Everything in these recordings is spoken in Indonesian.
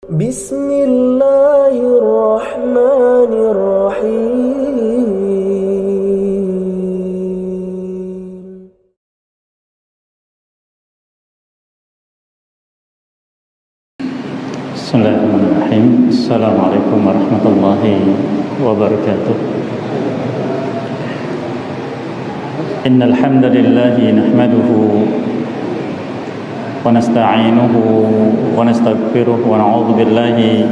Bismillahirrahmanirrahim. Bismillahirrahmanirrahim. Assalamualaikum warahmatullahi wabarakatuh. Innal hamdalillahi nahmaduhu wa nasta'inuhu wa nastaghfiruh wa na'udzu billahi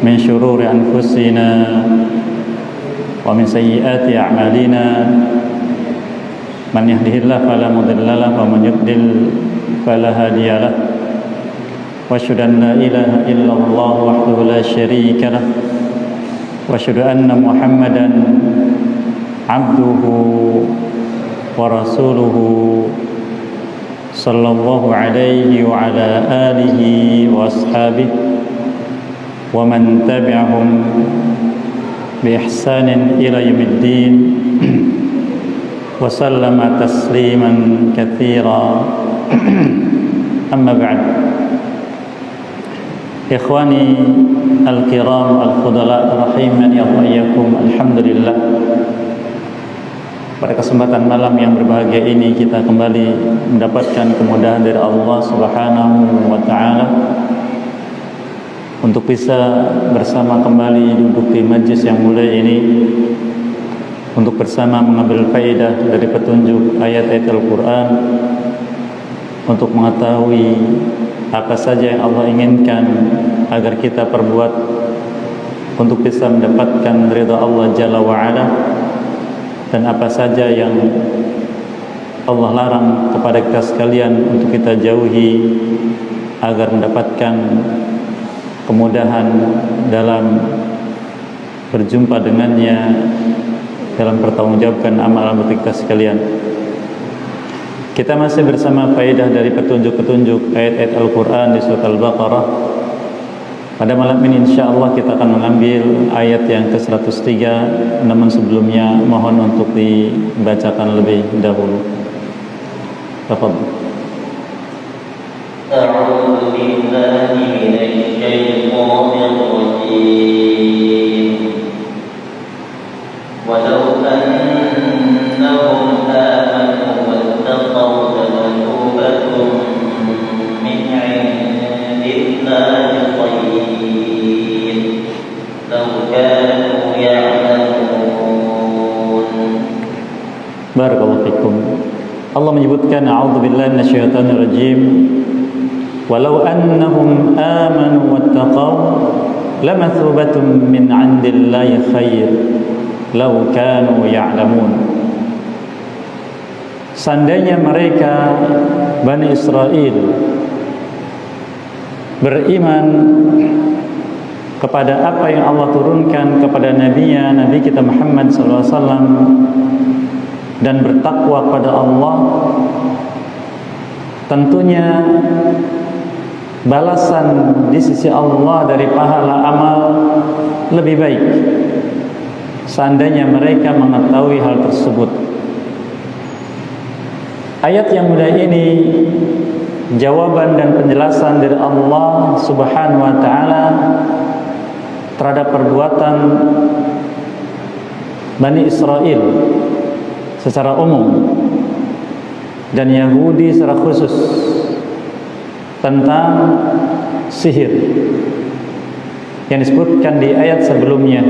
min shururi anfusina wa min sayyiati a'malina. Man yahdihillahu fala mudilla lahu wa man yudlil fala hadiya lahu. وأشهد أن لا إله إلا الله وحده لا شريك له وأشهد أن محمدا عبده ورسوله صلى الله عليه وعلى آله وأصحابه ومن تبعهم بإحسان إلى يوم الدين وسلم تسليما كثيرا. أما بعد. Ikhwani al-kiram al-fudala rahimani Allah iyyakum. Alhamdulillah, pada kesempatan malam yang berbahagia ini kita kembali mendapatkan kemudahan dari Allah Subhanahu wa taala untuk bisa bersama kembali duduk di majlis yang mulia ini untuk bersama mengambil faedah dari petunjuk ayat-ayat Al-Qur'an, untuk mengetahui apa saja yang Allah inginkan agar kita perbuat untuk bisa mendapatkan ridha Allah Jalla wa'ala, dan apa saja yang Allah larang kepada kita sekalian untuk kita jauhi agar mendapatkan kemudahan dalam berjumpa dengannya, dalam pertanggungjawabkan amal-amal kita sekalian. Kita masih bersama faedah dari petunjuk-petunjuk ayat-ayat Al-Quran di surat Al-Baqarah. Pada malam ini insyaAllah kita akan mengambil ayat yang ke-103. Namun sebelumnya mohon untuk dibacakan lebih dahulu. Tafadhol. A'udzu billahi minasy syaithanir rajim. Walau annahum amanu wattaqaw lamathubatuh min 'indillahi khair law kanu ya'lamun. Barakallahu fikum. Allah menyebutkan a'udzubillahi minasyaitonir rajim. Walau annahum amanu wattaqaw lamathubatun min 'indillahi khair law kanu ya'lamun. Seandainya mereka Bani Israel beriman kepada apa yang Allah turunkan kepada Nabi-Nya, Nabi kita Muhammad SAW, dan bertakwa kepada Allah, tentunya balasan di sisi Allah dari pahala amal lebih baik seandainya mereka mengetahui hal tersebut. Ayat yang mulia ini jawaban dan penjelasan dari Allah Subhanahu wa taala terhadap perbuatan Bani Israel secara umum dan Yahudi secara khusus tentang sihir yang disebutkan di ayat sebelumnya.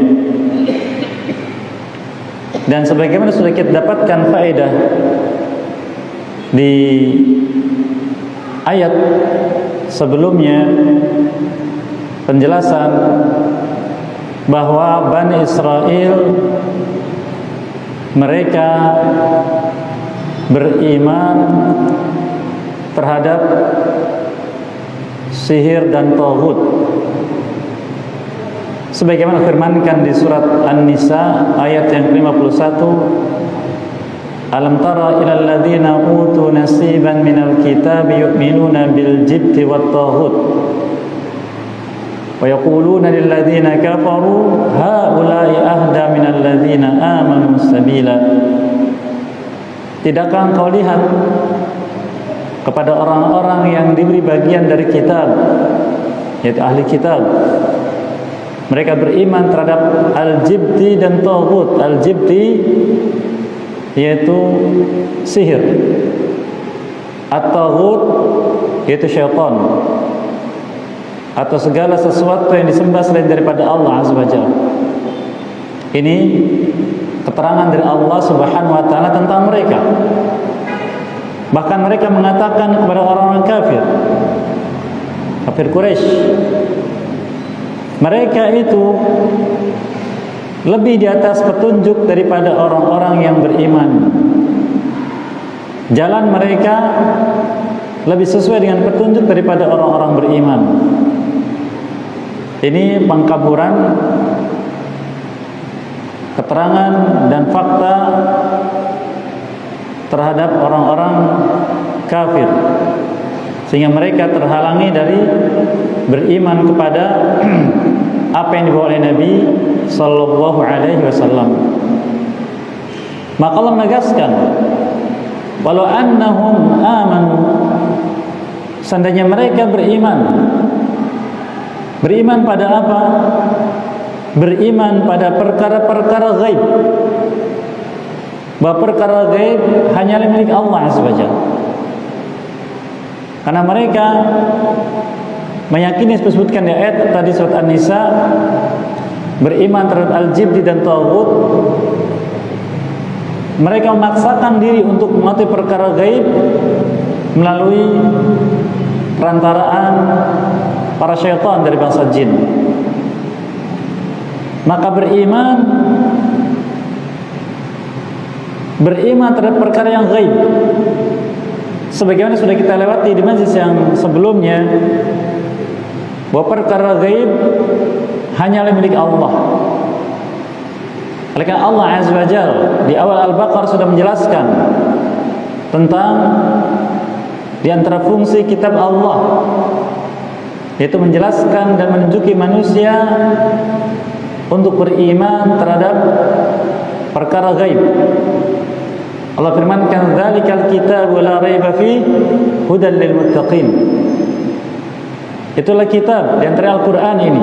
Dan sebagaimana sudah kita dapatkan faedah di ayat sebelumnya, penjelasan bahwa Bani Israel mereka beriman terhadap sihir dan tauhid, sebagaimana firmankan di surat An-Nisa ayat yang ke-51, Alam tara ilal ladzina utu nasiban minal kitabi yu'minuna bil jibti wat taghut wa yaquluna lil ladzina kafaru haula'i ahda minal ladzina amanu sabila. Tidakkah engkau lihat kepada orang-orang yang diberi bagian dari kitab yaitu ahli kitab. Mereka beriman terhadap al-jibti dan taghut. Al-jibti yaitu sihir, at-taghut yaitu syaitan, atau segala sesuatu yang disembah selain daripada Allah Azza wa Jalla. Ini keterangan dari Allah Subhanahu wa taala tentang mereka. Bahkan mereka mengatakan kepada orang-orang kafir Quraisy, mereka itu lebih di atas petunjuk daripada orang-orang yang beriman. Jalan mereka lebih sesuai dengan petunjuk daripada orang-orang beriman. Ini pengkaburan keterangan dan fakta terhadap orang-orang kafir, sehingga mereka terhalangi dari beriman kepada apa yang dibawa oleh Nabi sallallahu alaihi wasallam. Maka Allah menegaskan, walau annahum amanu, seandainya mereka beriman pada apa? Beriman pada perkara-perkara gaib, bahwa perkara gaib hanyalah milik Allah Azza wa Jalla. Karena mereka meyakini, disebutkan di ayat tadi surat An-Nisa, beriman terhadap al-jibti dan taghut. Mereka memaksakan diri untuk mengetahui perkara gaib melalui perantaraan para syaitan dari bangsa jin. Maka beriman terhadap perkara yang gaib, sebagaimana sudah kita lewati di majlis yang sebelumnya, bahwa perkara gaib hanyalah milik Allah. Oleh karena Allah Azza wa Jalla di awal Al-Baqarah sudah menjelaskan tentang di antara fungsi kitab Allah, yaitu menjelaskan dan menunjuki manusia untuk beriman terhadap perkara gaib. Allah firmankan, "Dzalikal kitabu la raiba fi hudan lil muttaqin." Itulah kitab di antara Al-Qur'an ini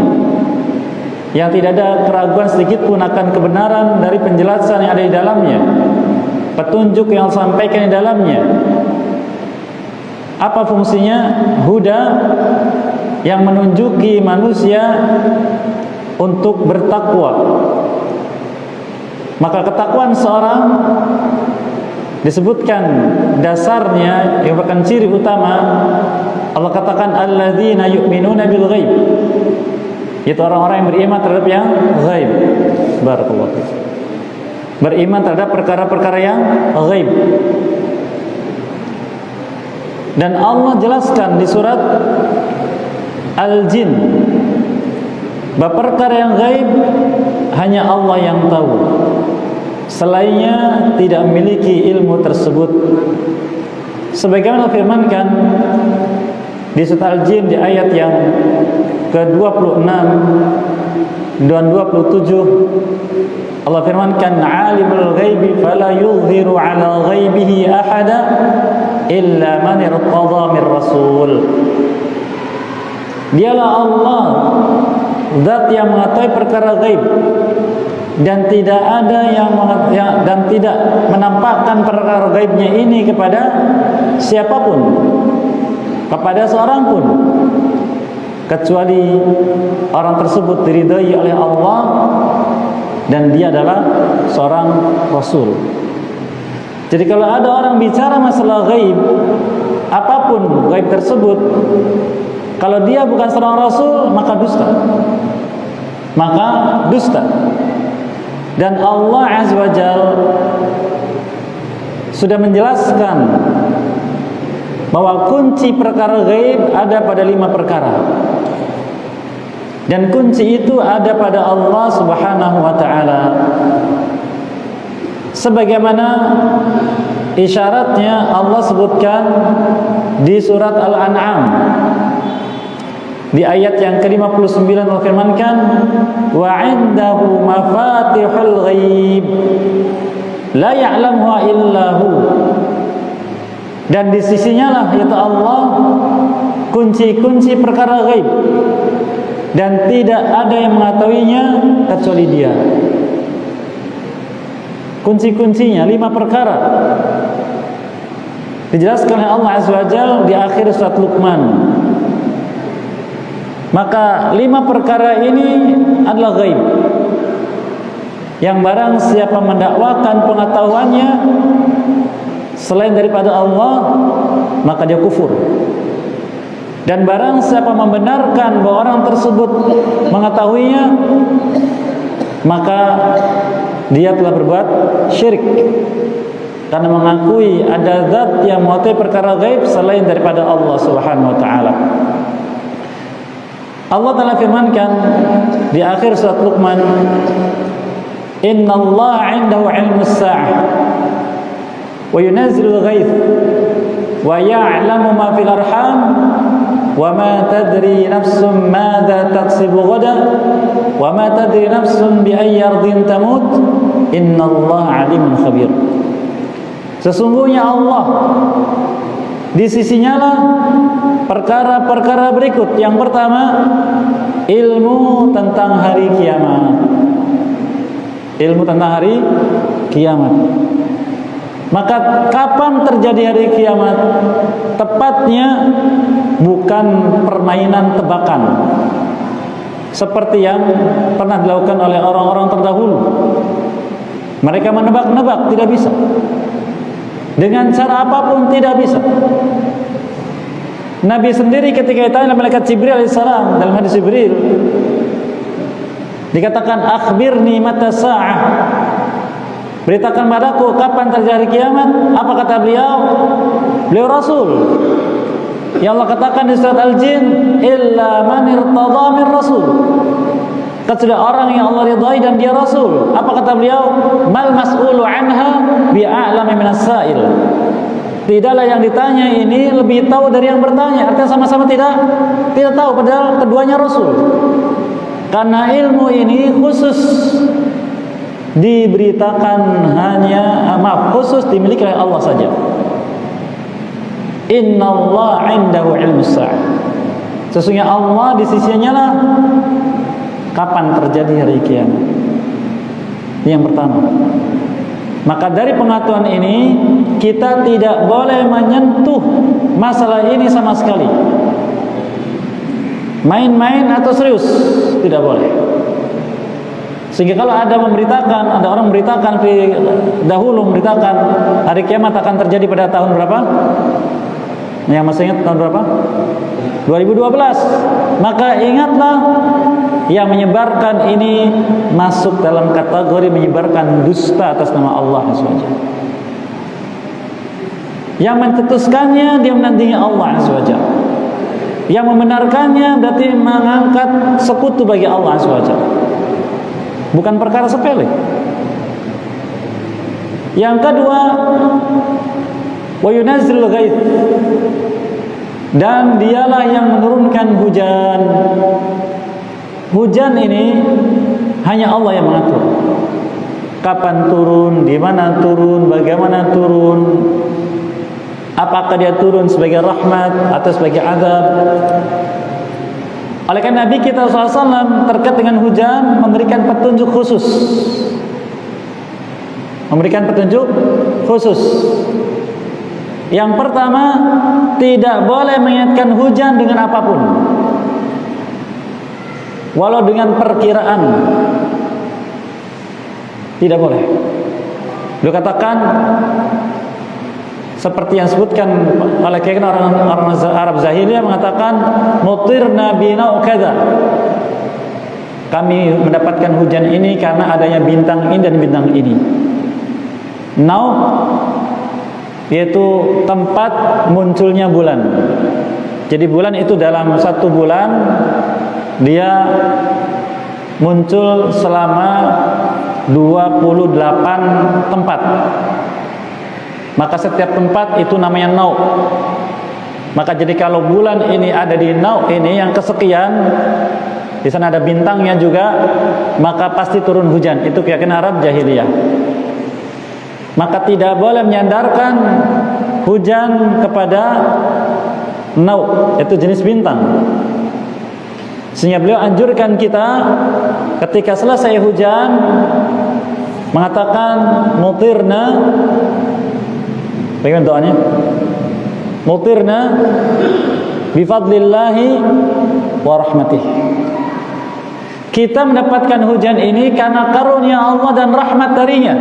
yang tidak ada keraguan sedikit pun akan kebenaran dari penjelasan yang ada di dalamnya, petunjuk yang disampaikan di dalamnya. Apa fungsinya? Huda, yang menunjuki manusia untuk bertakwa. Maka ketakwaan seorang disebutkan dasarnya yang merupakan ciri utama. Allah katakan alladzina yu'minuna bil ghaib, itu orang-orang yang beriman terhadap yang ghaib. Barakallahu fiik. Beriman terhadap perkara-perkara yang ghaib. Dan Allah jelaskan di surat Al-Jin bahwa perkara yang gaib hanya Allah yang tahu, selainnya tidak memiliki ilmu tersebut. Sebagaimana firmankan di surat Al-Jin di ayat yang ke-26 dan 27, Allah firmankan, "Alimul ghaibi fala yudhiru 'ala ghaibihi ahada illa man irtada min rasul." Dialah Allah, zat yang mengetahui perkara gaib, dan tidak ada dan tidak menampakkan perkara gaibnya ini kepada siapapun, kepada seorang pun, kecuali orang tersebut diridhai oleh Allah dan dia adalah seorang rasul. Jadi kalau ada orang bicara masalah gaib, apapun gaib tersebut, kalau dia bukan seorang rasul, maka dusta. Dan Allah Azza wa Jalla sudah menjelaskan bahwa kunci perkara gaib ada pada 5 perkara. Dan kunci itu ada pada Allah Subhanahu wa taala. Sebagaimana isyaratnya Allah sebutkan di surat Al-An'am di ayat yang ke-59, Allah firmankan, wa 'indahu mafatihul ghaib la ya'lamuha illahu, dan di sisinya lah, yaitu Allah, kunci-kunci perkara gaib dan tidak ada yang mengetahuinya kecuali Dia. Kunci-kuncinya 5 perkara dijelaskan oleh Allah Azza wa Jalla di akhir surat Luqman. Maka 5 perkara ini adalah ghaib, yang barang siapa mendakwakan pengetahuannya selain daripada Allah, maka dia kufur. Dan barang siapa membenarkan bahwa orang tersebut mengetahuinya, maka dia telah berbuat syirik, karena mengakui ada zat yang mengetahui perkara gaib selain daripada Allah Subhanahu wa taala. Allah Ta'ala firmankan di akhir surat Luqman, "Innallaha 'indahu 'ilmus sa'ah wa yunazzilul ghaits wa ya'lamu ma fil arham wa ma tadri nafsun madza taksibu ghadan wa ma tadri nafsun bi ayyi ardin tamut innallaha 'alimun khabir." Sesungguhnya Allah di sisinya lah perkara-perkara berikut. Yang pertama, ilmu tentang hari kiamat. Ilmu tentang hari kiamat. Maka kapan terjadi hari kiamat? Tepatnya bukan permainan tebakan seperti yang pernah dilakukan oleh orang-orang terdahulu. Mereka menebak-nebak, tidak bisa. Dengan cara apapun tidak bisa. Nabi sendiri ketika ditanya oleh malaikat Jibril alaihissalam dalam hadis Jibril, dikatakan akhbirni mata sa'ah, beritakan padaku kapan terjadi kiamat. Apa kata beliau? Beliau Rasul. Ya Allah katakan di surat Al-Jin, illa man irtadha min rasul, kecuali orang yang Allah ridhai dan dia Rasul. Apa kata beliau? Mal mas'ulu anha bi'a'lami minas sa'il. Tidaklah yang ditanya ini lebih tahu dari yang bertanya. Artinya sama-sama tidak tahu, padahal keduanya Rasul. Karena ilmu ini khusus diberitakan khusus dimiliki oleh Allah saja. Innallaha 'indahu 'ilmus sa'ah. Sesungguhnya Allah di sisinya lah kapan terjadi hari kiamat. Ini yang pertama. Maka dari pengetahuan ini kita tidak boleh menyentuh masalah ini sama sekali. Main-main atau serius tidak boleh. Sehingga kalau ada orang memberitakan dahulu memberitakan hari kiamat akan terjadi pada tahun berapa? Yang masih ingat tahun berapa? 2012. Maka ingatlah, yang menyebarkan ini masuk dalam kategori menyebarkan dusta atas nama Allah SWT. Yang mencetuskannya dia menandingi Allah SWT. Yang membenarkannya berarti mengangkat sekutu bagi Allah SWT. Bukan perkara sepele. Yang kedua, wa yunazzilul ghaits, dan dialah yang menurunkan hujan. Hujan ini hanya Allah yang mengatur. Kapan turun, di mana turun, bagaimana turun, apakah dia turun sebagai rahmat atau sebagai azab. Oleh karena Nabi kita SAW terkait dengan hujan memberikan petunjuk khusus. Memberikan petunjuk khusus. Yang pertama, tidak boleh mengingatkan hujan dengan apapun, walau dengan perkiraan, tidak boleh. Beliau katakan seperti yang disebutkan oleh orang Arab Zahiliyah, mengatakan mutirna binau kadza, kami mendapatkan hujan ini karena adanya bintang ini dan bintang ini. Nau yaitu tempat munculnya bulan. Jadi bulan itu dalam satu bulan dia muncul selama 28 tempat. Maka setiap tempat itu namanya nau. Maka jadi kalau bulan ini ada di nau ini yang kesekian, di sana ada bintangnya juga, maka pasti turun hujan. Itu keyakinan Arab Jahiliyah. Maka tidak boleh menyandarkan hujan kepada nau, itu jenis bintang. Sehingga beliau anjurkan kita ketika selesai hujan mengatakan mutirna, bagaimana doanya? Mutirna bifadlillahi wa rahmatih. Kita mendapatkan hujan ini karena karunia Allah dan rahmat darinya.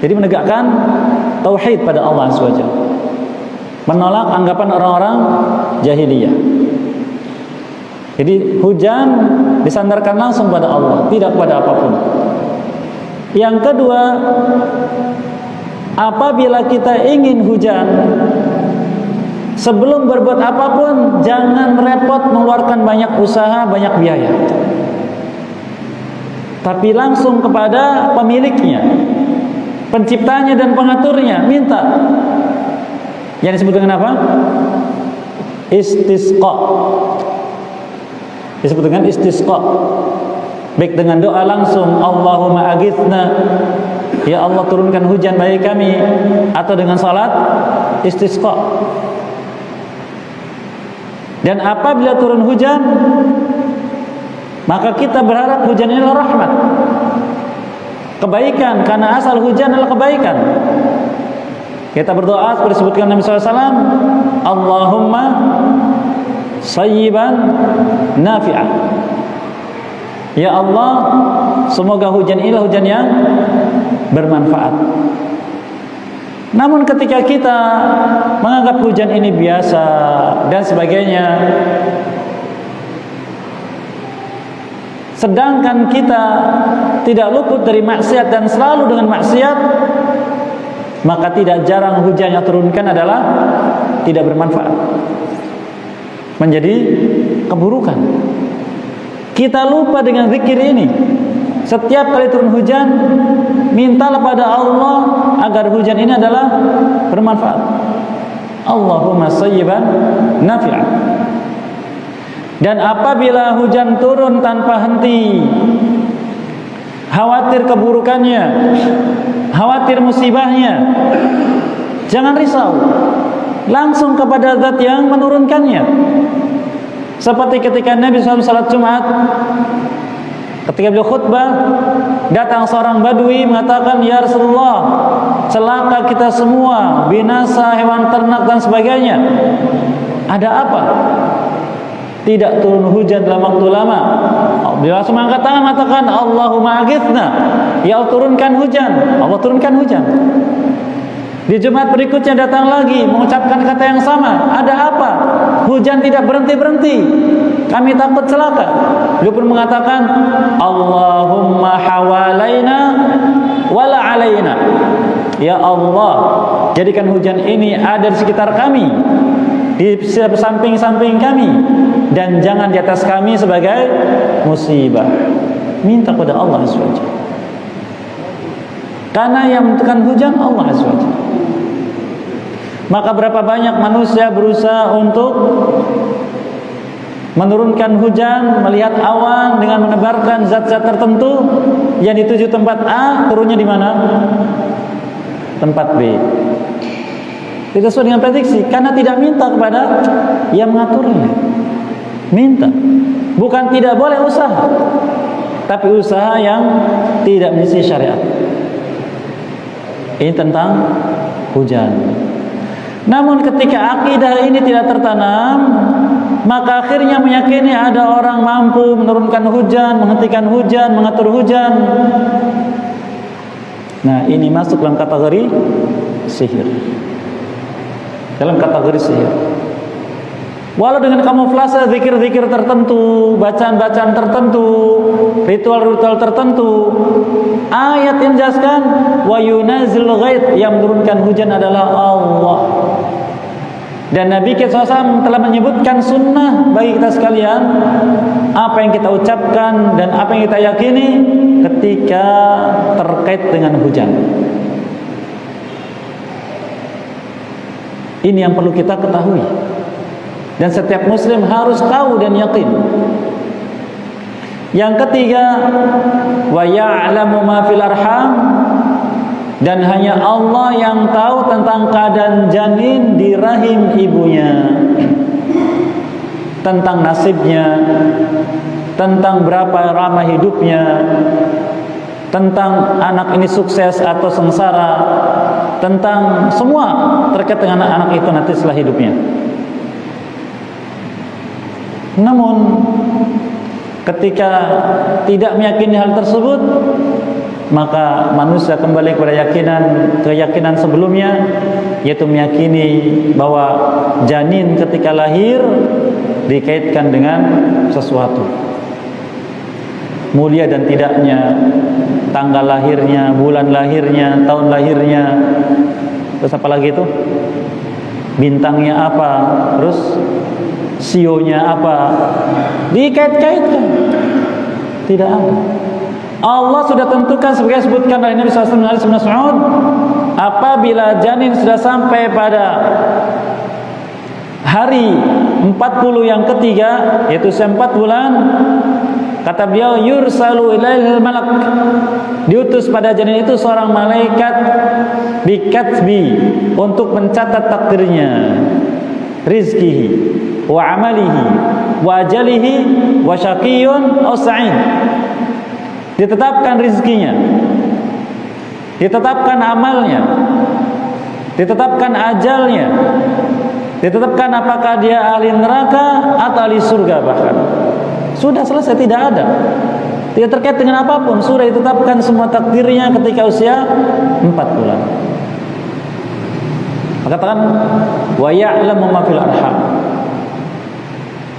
Jadi menegakkan tauhid pada Allah SWT, menolak anggapan orang-orang jahiliyah. Jadi hujan disandarkan langsung pada Allah, tidak pada apapun. Yang kedua, apabila kita ingin hujan, sebelum berbuat apapun jangan repot mengeluarkan banyak usaha, banyak biaya, tapi langsung kepada pemiliknya, penciptanya dan pengaturnya, minta. Yang disebut dengan apa? Istisqa. Disebut dengan istisqa. Baik dengan doa langsung, Allahumma aghithna, ya Allah turunkan hujan bagi kami, atau dengan salat istisqa. Dan apabila turun hujan, maka kita berharap hujan ini adalah rahmat, kebaikan, karena asal hujan adalah kebaikan. Kita berdoa seperti disebutkan Nabi SAW, Allahumma sayyiban nafi'ah, ya Allah semoga hujan ini adalah hujan yang bermanfaat. Namun ketika kita menganggap hujan ini biasa dan sebagainya, sedangkan kita tidak luput dari maksiat dan selalu dengan maksiat, maka tidak jarang hujan yang turunkan adalah tidak bermanfaat, menjadi keburukan. Kita lupa dengan zikir ini. Setiap kali turun hujan, mintalah pada Allah agar hujan ini adalah bermanfaat. Allahumma sayyiban nafi'an. Dan apabila hujan turun tanpa henti, khawatir keburukannya, khawatir musibahnya, jangan risau, langsung kepada zat yang menurunkannya. Seperti ketika Nabi SAW salat Jumat, ketika beliau khutbah, datang seorang badui mengatakan, ya Rasulullah, celaka kita semua, binasa hewan ternak dan sebagainya. Ada apa? Tidak turun hujan dalam waktu lama. Beliau langsung mengangkat tangan mengatakan, Allahumma aghithna, ya Allah turunkan hujan. Allah turunkan hujan. Di Jumat berikutnya datang lagi mengucapkan kata yang sama. Ada apa? Hujan tidak berhenti-berhenti, kami takut celaka. Beliau pun mengatakan, Allahumma hawalaina wala alaina, ya Allah jadikan hujan ini ada di sekitar kami, di samping-samping kami, dan jangan di atas kami sebagai musibah. Minta kepada Allah SWT, karena yang menentukan hujan Allah SWT. Maka berapa banyak manusia berusaha untuk menurunkan hujan, melihat awan dengan menebarkan zat-zat tertentu yang dituju tempat A, turunnya di mana? Tempat B. Tidak sesuai dengan prediksi, karena tidak minta kepada yang mengaturnya. Minta, bukan tidak boleh usaha, tapi usaha yang tidak menyelesaikan syariat. Ini tentang hujan. Namun ketika akidah ini tidak tertanam, maka akhirnya meyakini ada orang mampu menurunkan hujan, menghentikan hujan, mengatur hujan. Nah, ini masuk dalam kategori sihir. Dalam kategori sihir. Walau dengan kamuflase zikir-zikir tertentu, bacaan-bacaan tertentu, ritual-ritual tertentu, ayat yang menjelaskan wa yunazzilul ghaits, yang menurunkan hujan adalah Allah. Dan Nabi kita SAW telah menyebutkan sunnah bagi kita sekalian, apa yang kita ucapkan dan apa yang kita yakini ketika terkait dengan hujan. Ini yang perlu kita ketahui, dan setiap muslim harus tahu dan yakin. Yang ketiga, wa ya'lamu ma fil arham, dan hanya Allah yang tahu tentang keadaan janin di rahim ibunya. tentang nasibnya, tentang berapa lama hidupnya, tentang anak ini sukses atau sengsara, tentang semua terkait dengan anak itu nanti setelah hidupnya. Namun ketika tidak meyakini hal tersebut, maka manusia kembali kepada keyakinan sebelumnya, yaitu meyakini bahwa janin ketika lahir dikaitkan dengan sesuatu, mulia dan tidaknya, tanggal lahirnya, bulan lahirnya, tahun lahirnya, terus apa lagi itu, bintangnya apa, terus sionya apa, dikait-kaitkan. Tidak ada. Allah sudah tentukan sebagai disebutkan oleh Nabi SAW hadis Ibnu Mas'ud, apabila janin sudah sampai pada hari 40 yang ketiga, yaitu 4 bulan, kata beliau, yursalu ilaihil malak, diutus pada janin itu seorang malaikat bikatbi, untuk mencatat takdirnya, rizkihi wa amalihi wa ajalihi wa syaqiyun aw sa'id. Ditetapkan rizkinya, ditetapkan amalnya, ditetapkan ajalnya, ditetapkan apakah dia ahli neraka atau ahli surga. Bahkan sudah selesai, tidak ada, tidak terkait dengan apapun, sudah ditetapkan semua takdirnya ketika usia 4 bulan. Katakan wa ya'lamu ma fil arham.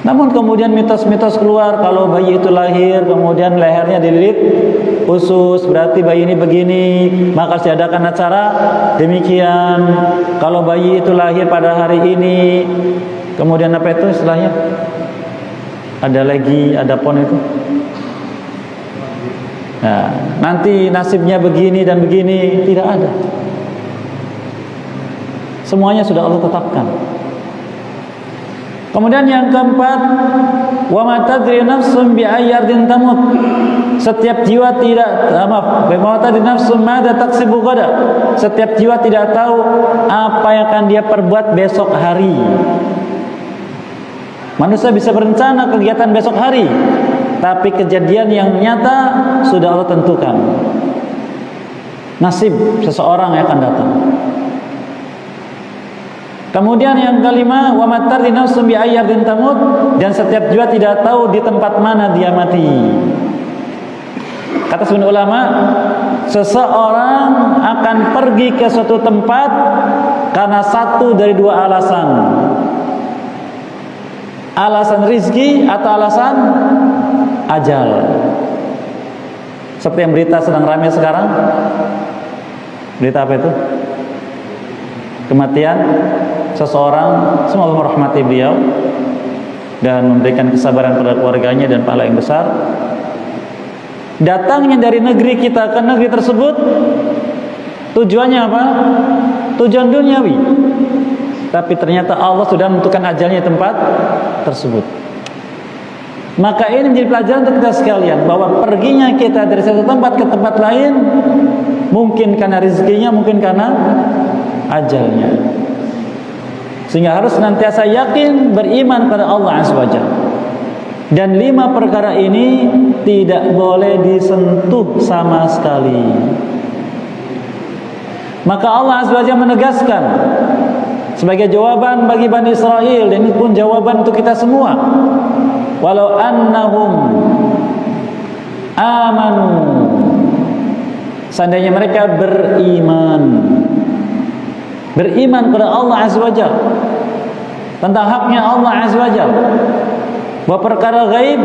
Namun kemudian mitos-mitos keluar, kalau bayi itu lahir kemudian lehernya dililit khusus, berarti bayi ini begini, maka diadakan acara demikian. Kalau bayi itu lahir pada hari ini, kemudian apa itu istilahnya? Ada lagi, ada pon itu. Nah, nanti nasibnya begini dan begini, tidak ada. Semuanya sudah Allah tetapkan. Kemudian yang keempat, wa ma tadri nafsun bi ayyi ardin tamut. Setiap jiwa tidak wa ma tadri nafsun madza taksibu ghadan. Setiap jiwa tidak tahu apa yang akan dia perbuat besok hari. Manusia bisa berencana kegiatan besok hari, tapi kejadian yang nyata sudah Allah tentukan. Nasib seseorang yang akan datang. Kemudian yang kelima, wa matarri nafsun bi ayyi ardin tamut, dan setiap jiwa tidak tahu di tempat mana dia mati. Kata sebagian ulama, seseorang akan pergi ke suatu tempat karena satu dari dua alasan. Alasan rizki atau alasan ajal. Seperti yang berita sedang ramai sekarang. Berita apa itu? Kematian seseorang, semoga merahmati beliau dan memberikan kesabaran pada keluarganya dan pahala yang besar. Datangnya dari negeri kita ke negeri tersebut, tujuannya apa? Tujuan duniawi. Tapi ternyata Allah sudah menentukan ajalnya di tempat tersebut. Maka ini menjadi pelajaran untuk kita sekalian, bahwa perginya kita dari satu tempat ke tempat lain mungkin karena rezekinya, mungkin karena ajalnya. Sehingga harus senantiasa yakin, beriman pada Allah Azza wa Jalla. Dan 5 perkara ini tidak boleh disentuh sama sekali. Maka Allah Azza wa Jalla menegaskan sebagai jawaban bagi Bani Israel, dan ini pun jawaban untuk kita semua. Walau annahum amanu, seandainya mereka beriman kepada Allah Azza wa Jalla, tentang haknya Allah Azza wa Jalla, bahwa perkara gaib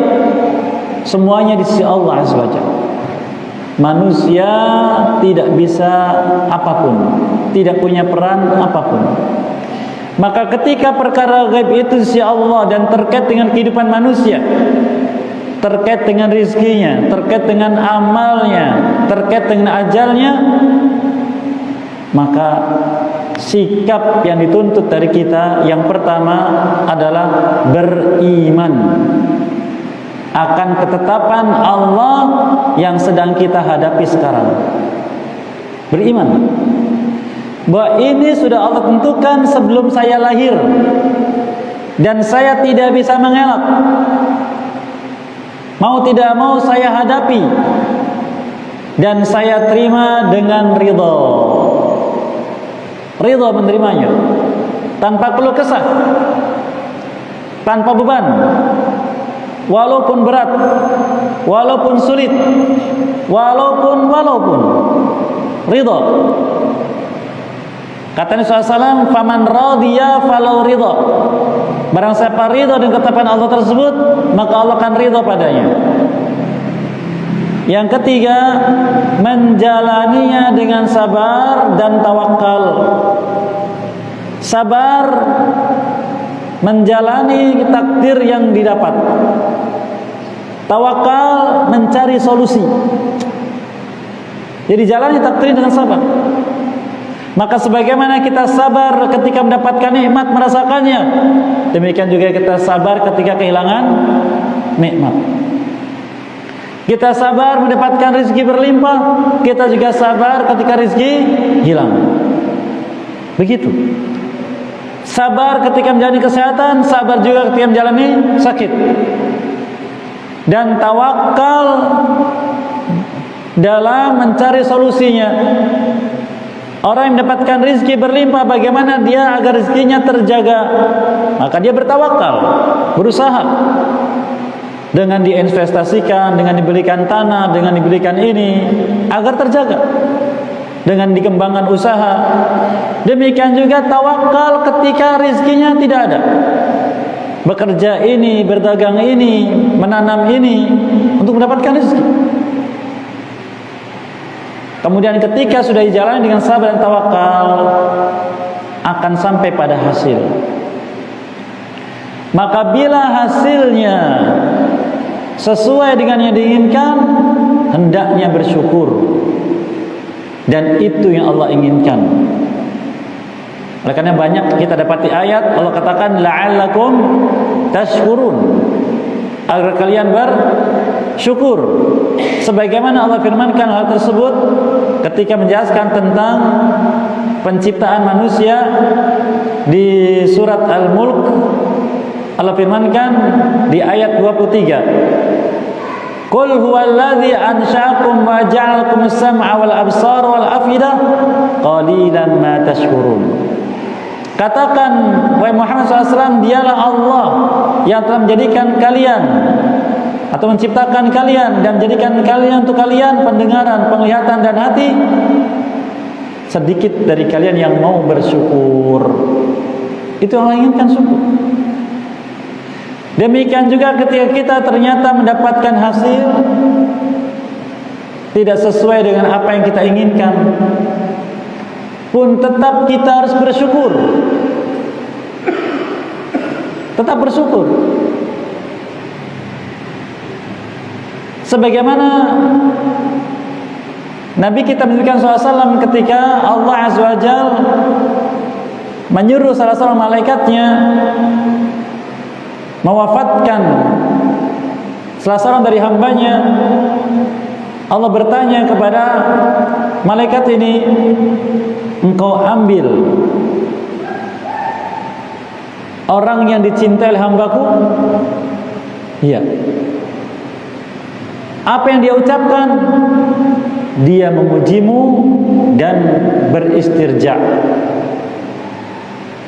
semuanya di sisi Allah Azza wa Jalla. Manusia tidak bisa apapun, tidak punya peran apapun. Maka ketika perkara gaib itu di sisi Allah dan terkait dengan kehidupan manusia, terkait dengan rizkinya, terkait dengan amalnya, terkait dengan ajalnya, maka sikap yang dituntut dari kita yang pertama adalah beriman akan ketetapan Allah yang sedang kita hadapi sekarang. Beriman bahwa ini sudah Allah tentukan sebelum saya lahir. dan saya tidak bisa mengelak. Mau tidak mau saya hadapi dan saya terima dengan ridha. Ridha menerimanya tanpa keluh kesah, tanpa beban, walaupun berat, walaupun sulit, walaupun ridha. Kata Nabi SAW, faman radiya falau ridha. Barang siapa ridha dengan ketetapan Allah tersebut, maka Allah akan ridha padanya. Yang ketiga, menjalaninya dengan sabar dan tawakal. Sabar menjalani takdir yang didapat. Tawakal mencari solusi. Jadi jalani takdir dengan sabar. Maka sebagaimana kita sabar ketika mendapatkan nikmat, merasakannya, demikian juga kita sabar ketika kehilangan nikmat. Kita sabar mendapatkan rezeki berlimpah, kita juga sabar ketika rezeki hilang. Begitu. Sabar ketika menjalani kesehatan, sabar juga ketika menjalani sakit. Dan tawakal dalam mencari solusinya. Orang yang mendapatkan rezeki berlimpah, bagaimana dia agar rezekinya terjaga? Maka dia bertawakal, berusaha dengan diinvestasikan, dengan dibelikan tanah, dengan dibelikan ini agar terjaga, dengan dikembangkan usaha. Demikian juga tawakal ketika rezekinya tidak ada. Bekerja ini, berdagang ini, menanam ini untuk mendapatkan rezeki. Kemudian ketika sudah dijalani dengan sabar dan tawakal, akan sampai pada hasil. Maka bila hasilnya sesuai dengan yang diinginkan, hendaknya bersyukur. Dan itu yang Allah inginkan. Oleh karena banyak kita dapati ayat Allah katakan la'allakum tashkurun, agar kalian bersyukur. Sebagaimana Allah firmankan hal tersebut ketika menjelaskan tentang penciptaan manusia di surat Al-Mulk. Allah firmankan di ayat 23, Qul huwallazi ansha'akum wa ja'alakumus sam'a wal absara wal afidah qalilan ma tashkurun. Katakan wahai Muhammad SAW, dialah Allah yang telah menjadikan kalian atau menciptakan kalian dan menjadikan kalian untuk kalian pendengaran, penglihatan dan hati. Sedikit dari kalian yang mau bersyukur. Itu Allah inginkan syukur. Demikian juga ketika kita ternyata mendapatkan hasil tidak sesuai dengan apa yang kita inginkan, pun tetap kita harus bersyukur. Tetap bersyukur. Sebagaimana Nabi kita menunjukkan SAW ketika Allah Azza wa Jalla menyuruh salah seorang malaikatnya mewafatkan salah seorang dari hambanya. Allah bertanya kepada malaikat ini, engkau ambil orang yang dicintai oleh hambaku? Iya. Apa yang dia ucapkan? Dia memujimu dan beristirja.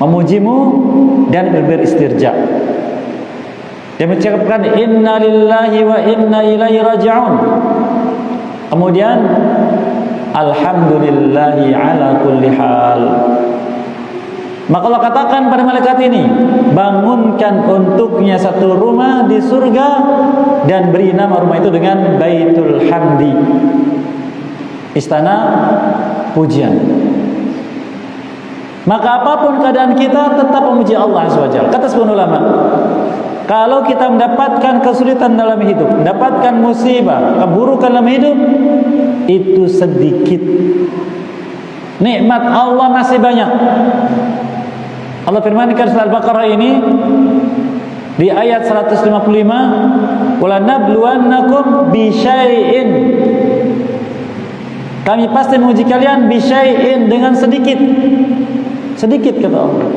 Memujimu dan beristirja. Dia mengucapkan inna lillahi wa inna ilaihi raji'un. Kemudian alhamdulillahi ala kulli hal. Maka Allah katakan pada malaikat ini, bangunkan untuknya satu rumah di surga dan beri nama rumah itu dengan Baitul Hamdi, istana pujian. Maka apapun keadaan kita tetap memuji Allah Azza wa Jalla. Kata sebagian ulama, kalau kita mendapatkan kesulitan dalam hidup, mendapatkan musibah, keburukan dalam hidup, itu sedikit. Nikmat Allah masih banyak. Allah firmankan surah Al-Baqarah ini di ayat 155, "Wala nabluwannakum bi syai'in." Kami pasti menguji kalian bi syai'in, dengan sedikit. Sedikit kata Allah.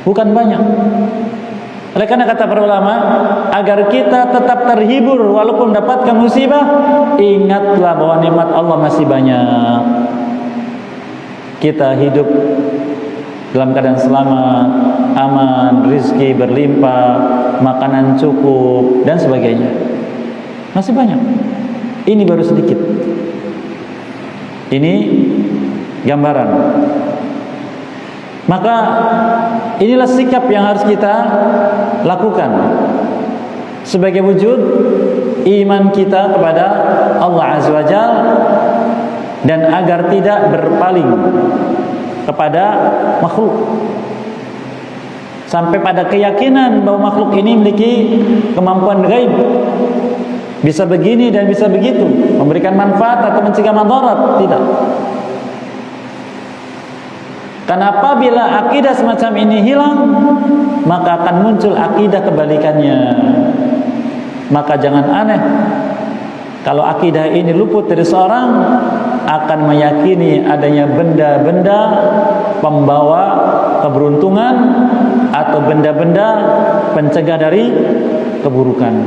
Bukan banyak. Oleh karena kata para ulama, agar kita tetap terhibur walaupun dapatkan musibah, ingatlah bahwa nikmat Allah masih banyak. Kita hidup dalam keadaan selamat, aman, rizki berlimpah, makanan cukup, dan sebagainya. Masih banyak. Ini baru sedikit. Ini gambaran. Maka inilah sikap yang harus kita lakukan sebagai wujud iman kita kepada Allah Azza wa Jalla, dan agar tidak berpaling kepada makhluk sampai pada keyakinan bahwa makhluk ini memiliki kemampuan gaib, bisa begini dan bisa begitu, memberikan manfaat atau mencegah madarat. Tidak. Karena apabila akidah semacam ini hilang, maka akan muncul akidah kebalikannya. Maka jangan aneh kalau akidah ini luput dari seorang, akan meyakini adanya benda-benda pembawa keberuntungan atau benda-benda pencegah dari keburukan.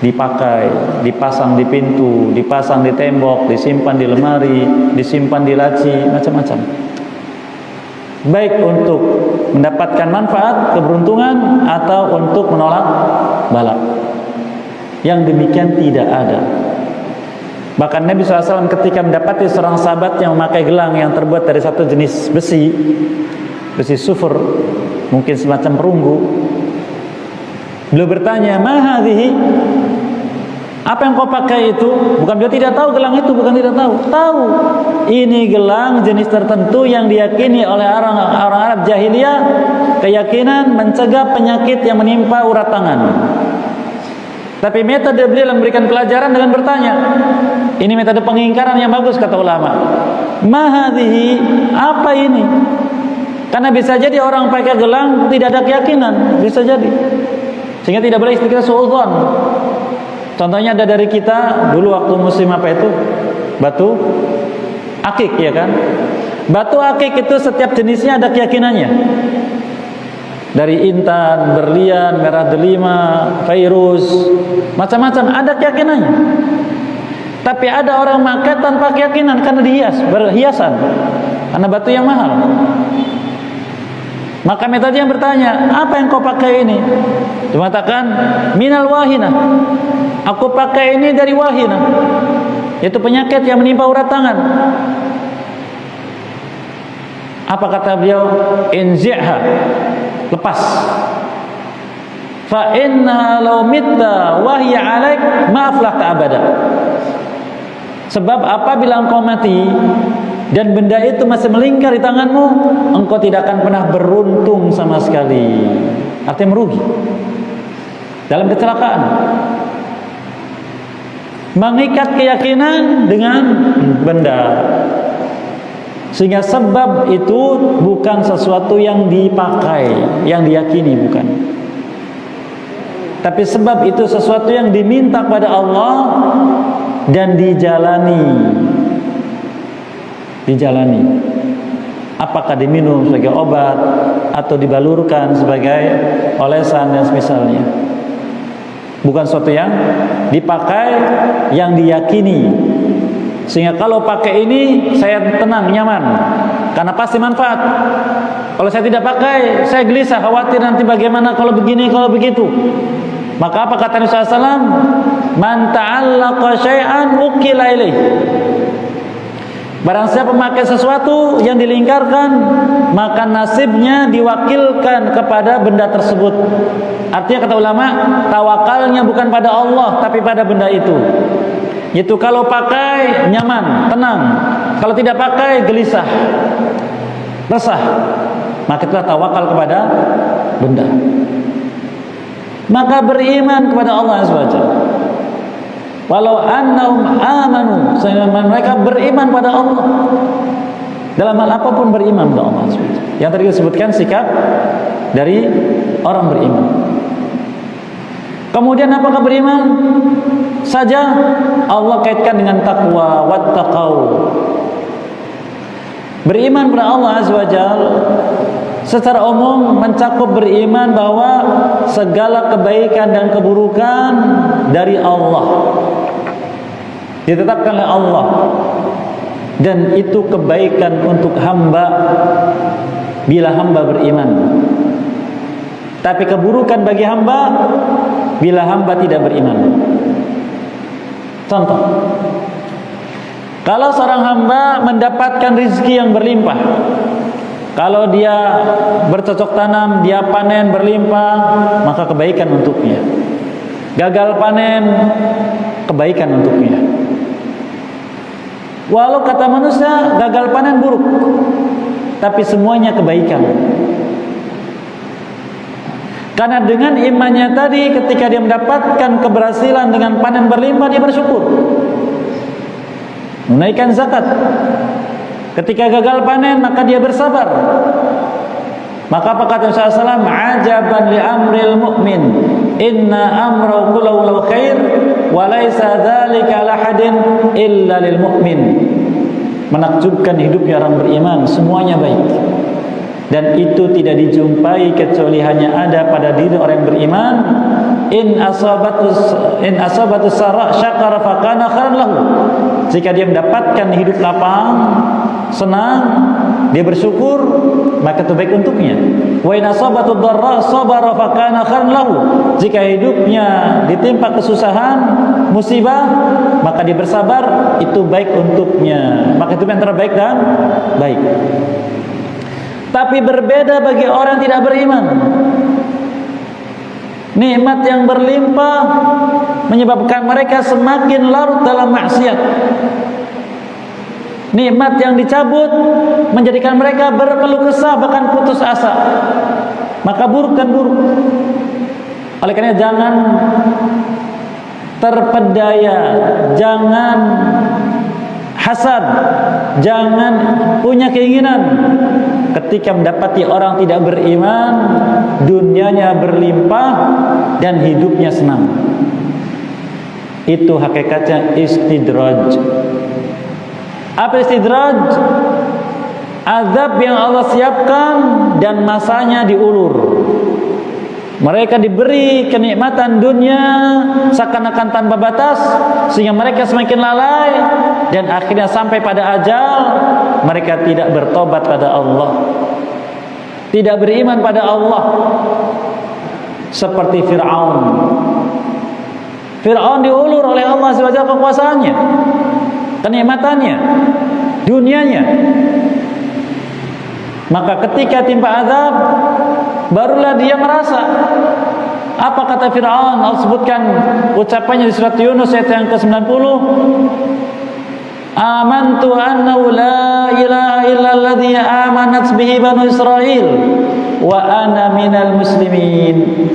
Dipakai, dipasang di pintu, dipasang di tembok, disimpan di lemari, disimpan di laci, macam-macam. Baik untuk mendapatkan manfaat, keberuntungan, atau untuk menolak bala. Yang demikian tidak ada. Bahkan Nabi SAW ketika mendapati seorang sahabat yang memakai gelang yang terbuat dari satu jenis besi sufur, mungkin semacam perunggu, beliau bertanya, "Ma hadhihi?" Apa yang kau pakai itu? Bukan beliau tidak tahu gelang itu, bukan tidak tahu. Tahu. Ini gelang jenis tertentu yang diyakini oleh orang Arab jahiliyah, keyakinan mencegah penyakit yang menimpa urat tangan. Tapi metode beliau memberikan pelajaran dengan bertanya. Ini metode pengingkaran yang bagus kata ulama. Ma hadhihi? Apa ini? Karena bisa jadi orang pakai gelang tidak ada keyakinan, bisa jadi. Sehingga tidak boleh kita suudzon. Contohnya ada dari kita dulu waktu musim apa itu? Batu akik, ya kan? Batu akik itu setiap jenisnya ada keyakinannya. Dari intan, berlian, merah delima, fairuz, macam-macam ada keyakinannya. Tapi ada orang makan tanpa keyakinan karena dihias, berhiasan, karena batu yang mahal. Maka metode yang bertanya, apa yang kau pakai ini? Dia mengatakan, minal wahina. Aku pakai ini dari wahina, yaitu penyakit yang menimpa urat tangan. Apa kata beliau? Inzi'ha, lepas. Fa inna law mitta wa hiya 'alaik ma aflahta abada. Sebab apabila engkau mati dan benda itu masih melingkar di tanganmu, engkau tidak akan pernah beruntung sama sekali. Artinya merugi dalam kecelakaan. Mengikat keyakinan dengan benda, sehingga sebab itu bukan sesuatu yang dipakai, yang diyakini, bukan. Tapi sebab itu sesuatu yang diminta kepada Allah dan dijalani. Apakah diminum sebagai obat atau dibalurkan sebagai olesan dan semisalnya. Bukan sesuatu yang dipakai, yang diyakini. Sehingga kalau pakai ini saya tenang, nyaman, karena pasti manfaat. Kalau saya tidak pakai, saya gelisah, khawatir nanti bagaimana kalau begini, kalau begitu. Maka apa kata Nabi SAW? Man ta'allaqa syai'an wukila ilaih. Barang siapa memakai sesuatu yang dilingkarkan, maka nasibnya diwakilkan kepada benda tersebut. Artinya kata ulama, tawakalnya bukan pada Allah tapi pada benda itu. Itu kalau pakai nyaman, tenang. Kalau tidak pakai gelisah, resah. Maka itulah tawakal kepada benda. Maka beriman kepada Allah SWT. Walau annahum amanu, sehingga mereka beriman pada Allah. Dalam hal apapun beriman kepada Allah SWT. Yang tadi disebutkan sikap dari orang beriman. Kemudian apakah beriman saja? Allah kaitkan dengan takwa, wattaqau. Beriman kepada Allah Azza wa Jalla secara umum mencakup beriman bahwa segala kebaikan dan keburukan dari Allah, ditetapkan oleh Allah, dan itu kebaikan untuk hamba bila hamba beriman, tapi keburukan bagi hamba bila hamba tidak beriman. Contoh, kalau seorang hamba mendapatkan rezeki yang berlimpah, kalau dia bercocok tanam, dia panen berlimpah, maka kebaikan untuknya. Gagal panen, kebaikan untuknya. Walau kata manusia gagal panen buruk, tapi semuanya kebaikan. Karena dengan imannya tadi, ketika dia mendapatkan keberhasilan dengan panen berlimpah, dia bersyukur, menunaikan zakat. Ketika gagal panen, maka dia bersabar. Maka apa kata Rasulullah SAW? Ajaban li amril mu'min, inna amrahu kullahu khair, wa laisa dzalika lahadin illa lil mu'min. Menakjubkan hidupnya orang beriman, semuanya baik, dan itu tidak dijumpai kecuali hanya ada pada diri orang yang beriman. In asabatus sarra syakara fakana khairan lahu. Jika dia mendapatkan hidup lapang, senang, dia bersyukur, maka itu baik untuknya. Wa in asabatu dharra sabara fakana khairan lahu. Jika hidupnya ditimpa kesusahan, musibah, maka dia bersabar, itu baik untuknya. Maka itu yang terbaik dan baik. Tapi berbeda bagi orang yang tidak beriman. Nikmat yang berlimpah menyebabkan mereka semakin larut dalam maksiat. Nikmat yang dicabut menjadikan mereka berkeluh kesah, bahkan putus asa. Maka buruk dan buruk. Oleh karena jangan terpedaya, jangan hasad, jangan punya keinginan ketika mendapati orang tidak beriman, dunianya berlimpah dan hidupnya senang. Itu hakikatnya istidraj. Apa istidraj? Azab yang Allah siapkan dan masanya diulur. Mereka diberi kenikmatan dunia seakan-akan tanpa batas, sehingga mereka semakin lalai, dan akhirnya sampai pada ajal mereka tidak bertobat pada Allah, tidak beriman pada Allah. Seperti Fir'aun. Fir'aun diulur oleh Allah SWT kekuasaannya, kenikmatannya, dunianya. Maka ketika timpa azab, barulah dia merasa. Apa kata Fir'aun? Allah sebutkan ucapannya di surat Yunus ayat yang ke-90. Amantu annahu la ilaha illalladzi amanat bihi banu Israil wa ana minal muslimin.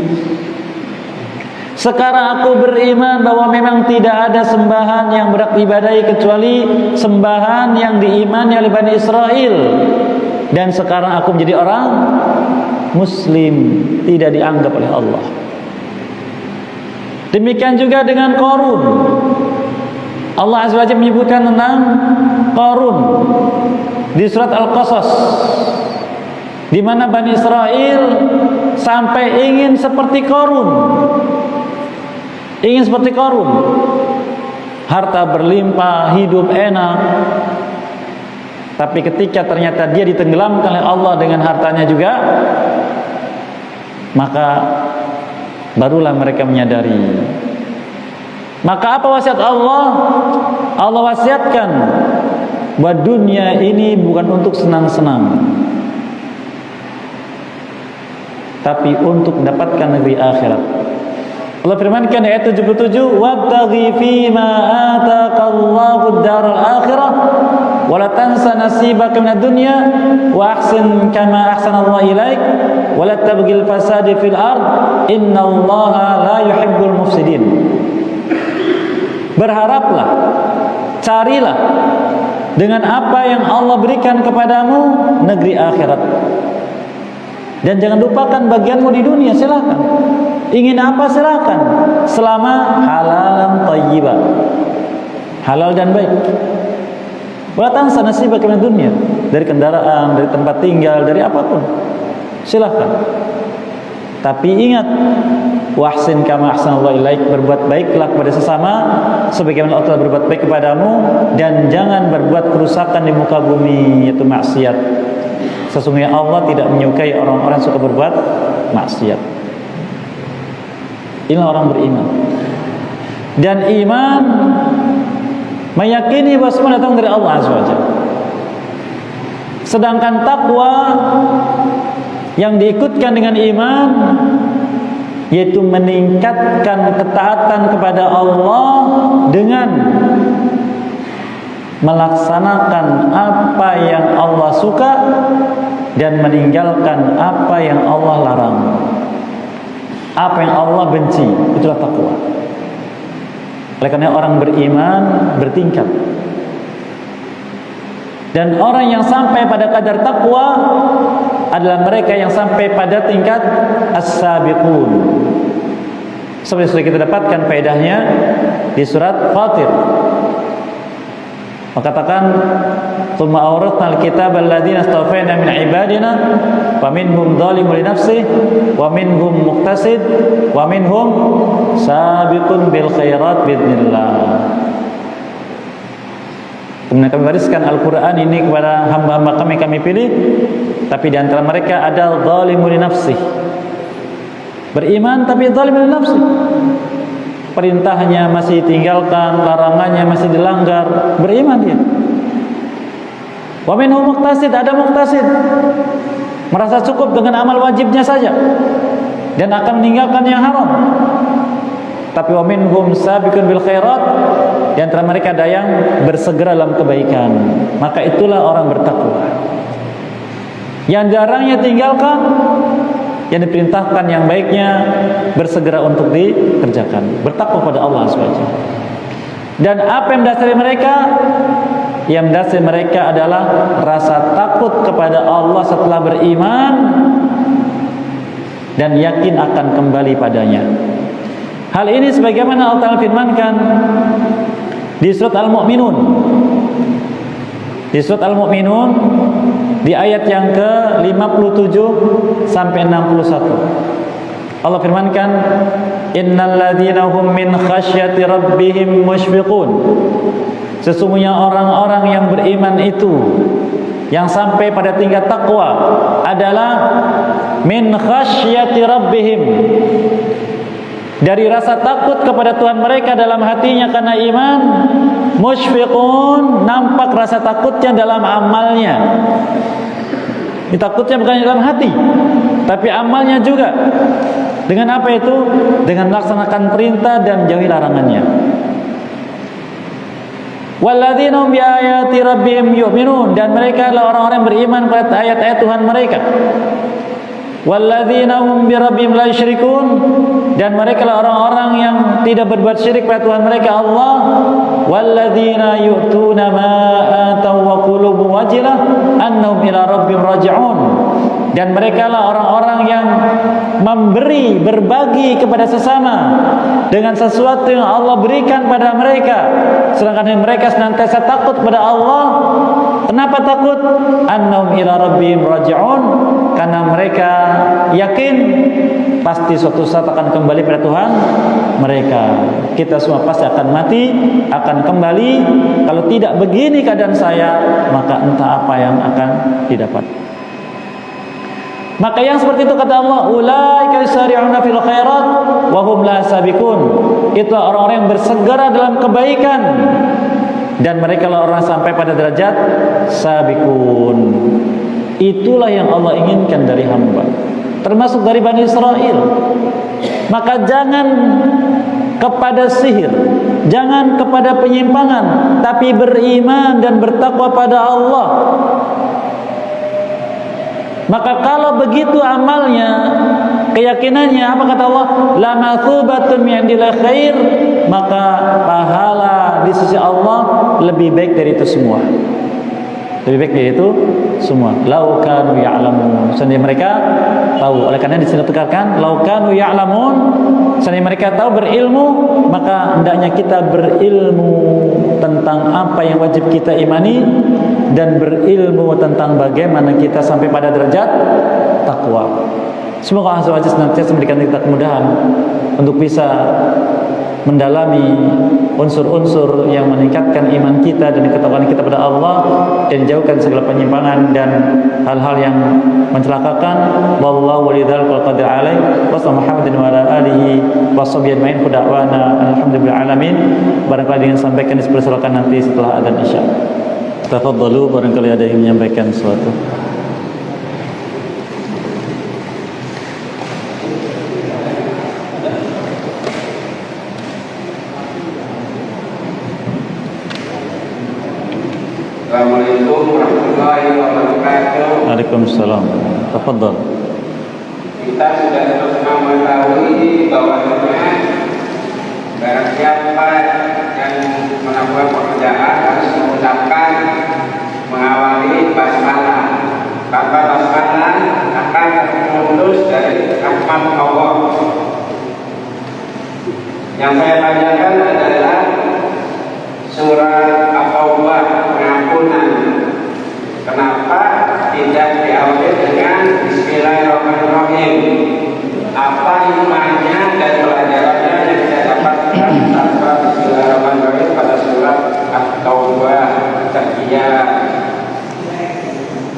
Sekarang aku beriman bahwa memang tidak ada sembahan yang berhak diibadahi kecuali sembahan yang diimani oleh Bani Israel. Dan sekarang aku menjadi orang Muslim, tidak dianggap oleh Allah. Demikian juga dengan Qarun. Allah Azza wa Jalla menyebutkan tentang Qarun di surat Al-Qasas, di mana Bani Israel sampai ingin seperti Qarun. Ingin seperti Qarun. Harta berlimpah, hidup enak. Tapi ketika ternyata dia ditenggelamkan oleh Allah dengan hartanya juga, maka barulah mereka menyadari. Maka apa wasiat Allah? Allah wasiatkan bahwa dunia ini bukan untuk senang-senang, tapi untuk mendapatkan negeri akhirat. Allah firmankan di ayat 77, "Wabtaghi fima ataqallahu ad-daral akhirah wa la tansa nasibaka minad dunya wa ahsin kama ahsanallahu ilaik wa la tabghil fasada fil ard innallaha la yuhibbul mufsidin." Berharaplah, carilah dengan apa yang Allah berikan kepadamu negeri akhirat, dan jangan lupakan bagianmu di dunia. Silakan, ingin apa silakan, selama halalan thayyibah, halal dan baik. Wala tansa nasibaka minad dunya, dari kendaraan, dari tempat tinggal, dari apapun. Silahkan. Tapi ingat, wahsin kama ahsanallahu ilaik, berbuat baiklah kepada sesama sebagaimana Allah telah berbuat baik kepadamu, dan jangan berbuat kerusakan di muka bumi, yaitu maksiat. Sesungguhnya Allah tidak menyukai orang-orang yang suka berbuat maksiat. Inilah orang beriman. Dan iman meyakini bahwa semua datang dari Allah Azza wa Jalla. Sedangkan takwa yang diikutkan dengan iman, yaitu meningkatkan ketaatan kepada Allah dengan melaksanakan apa yang Allah suka dan meninggalkan apa yang Allah larang, apa yang Allah benci. Itulah takwa. Oleh karena orang beriman bertingkat, dan orang yang sampai pada kadar takwa adalah mereka yang sampai pada tingkat as-sabiqun. Seperti sudah kita dapatkan faedahnya di surat Fatir. Katakan, "Tsumma awratnal kitaba alladziina istafayna min ibadina, wa minhum dzalimun li nafsihi, wa minhum muqtasid, wa minhum sabiqun bil khairat biidznillah." Kemudian kami wariskan Al-Quran ini kepada hamba-hamba kami pilih, tapi di antara mereka ada dzalimun li nafsihi, beriman tapi dzalimun li nafsihi. Perintahnya masih ditinggalkan, larangannya masih dilanggar, beriman dia. Wa minhum muqtasid, ada muqtasid, merasa cukup dengan amal wajibnya saja dan akan meninggalkan yang haram. Tapi wa minhum sabiqun bil khairat, di antara mereka ada yang bersegera dalam kebaikan. Maka itulah orang bertakwa. Yang jarangnya tinggalkan, yang diperintahkan yang baiknya bersegera untuk dikerjakan. Bertakwa pada Allah SWT. Dan apa yang mendasari mereka? Yang mendasari mereka adalah rasa takut kepada Allah setelah beriman dan yakin akan kembali padanya. Hal ini sebagaimana Allah Ta'ala firmankan di surat Al-Mu'minun. Di surat Al-Mu'minun di ayat yang ke-57 sampai 61. Allah firmankan, "Innal ladzina hum min khasyati rabbihim musyfiqun." Sesungguhnya orang-orang yang beriman itu yang sampai pada tingkat takwa adalah min khasyati rabbihim, dari rasa takut kepada Tuhan mereka dalam hatinya karena iman. Musyfiqun, nampak rasa takutnya dalam amalnya. Ini takutnya bukan dalam hati, tapi amalnya juga. Dengan apa itu? Dengan melaksanakan perintah dan menjauhi larangannya. Walladzina hum bi ayati rabbihim yu'minun, dan mereka adalah orang-orang yang beriman pada ayat-ayat Tuhan mereka. Walladzina hum bi rabbihim la yusyrikun, dan mereka adalah orang-orang yang tidak berbuat syirik pada Tuhan mereka Allah. Walladzina yu'tuna ma ataw wa qulubuhum wajilah annahum ila rabbihim raji'un, dan mereka lah orang-orang yang memberi, berbagi kepada sesama dengan sesuatu yang Allah berikan pada mereka, sedangkan mereka senantiasa takut kepada Allah. Kenapa takut? Annahum ila rabbihim raji'un, karena mereka yakin pasti suatu saat akan kembali pada Tuhan mereka. Kita semua pasti akan mati, akan kembali. Kalau tidak begini keadaan saya, maka entah apa yang akan didapat. Maka yang seperti itu kata Allah, ulaika yusari'una fil khairat wa hum la sabiqun. Itu orang-orang yang bersegera dalam kebaikan, dan mereka lah orang sampai pada derajat sabiqun. Itulah yang Allah inginkan dari hamba, termasuk dari Bani Israel. Maka jangan kepada sihir, jangan kepada penyimpangan, tapi beriman dan bertakwa pada Allah. Maka kalau begitu amalnya, keyakinannya, apa kata Allah? La mathubatun min indillah khair, maka pahala di sisi Allah lebih baik dari itu semua. Lebih baik dari itu semua. Lau kanu ya'lamun, seandainya mereka tahu. Oleh karena disini tekankan lau kanu ya'lamun, seandainya mereka tahu, berilmu, maka hendaknya kita berilmu tentang apa yang wajib kita imani dan berilmu tentang bagaimana kita sampai pada derajat at-taqwa. Semoga Allah SWT senantiasa memberikan kita kemudahan untuk bisa mendalami unsur-unsur yang meningkatkan iman kita dan ketakwaan kita pada Allah, dan jauhkan segala penyimpangan dan hal-hal yang mencelakakan. Wallahu walidzalika wal qadir alaih. Wassalamualaikum wa ala alihi washabbihi ajmain. Da'wana alhamdulillahi alamin. Barangkali dengan sampaikan dipersilakan nanti setelah adzan Isya. Tafadhalu, barangkali ada yang menyampaikan sesuatu. Assalamualaikum warahmatullahi wabarakatuh. Waalaikumsalam. Tafadhal. Kita sudah sama mengetahui bahwasanya barang siapa yang melakukan pekerjaan harus mengucapkan mengawali basmalah. Tanpa basmalah akan terputus dari rahmat Allah. Yang saya tanyakan adalah surat At-Taubah, pengampunan. Kenapa tidak diawali dengan Bismillahirrahmanirrahim? Apa hikmahnya dan pelajarannya yang kita dapatkan tanpa Bismillahirrahmanirrahim pada surat At-Taubah?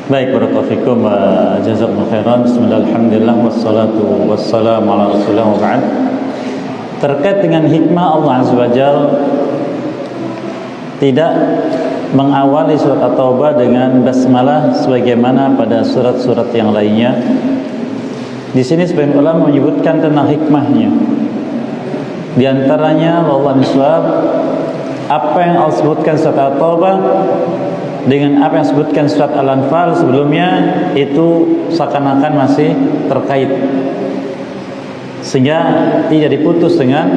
Baik, barakallahu fikum wa jazakumullahu khairan. Bismillah, alhamdulillah, wassalatu wassalamu ala rasulillah wa ba'd. Terkait dengan hikmah Allah Azza wa Jalla tidak mengawali surat At-Taubah dengan basmalah sebagaimana pada surat-surat yang lainnya. Di sini sebagian ulama menyebutkan tentang hikmahnya. Di antaranya Allah Niswab, apa yang Allah sebutkan surat At-Taubah dengan apa yang disebutkan surat Al-Anfal sebelumnya itu seakan-akan masih terkait, sehingga tidak diputus dengan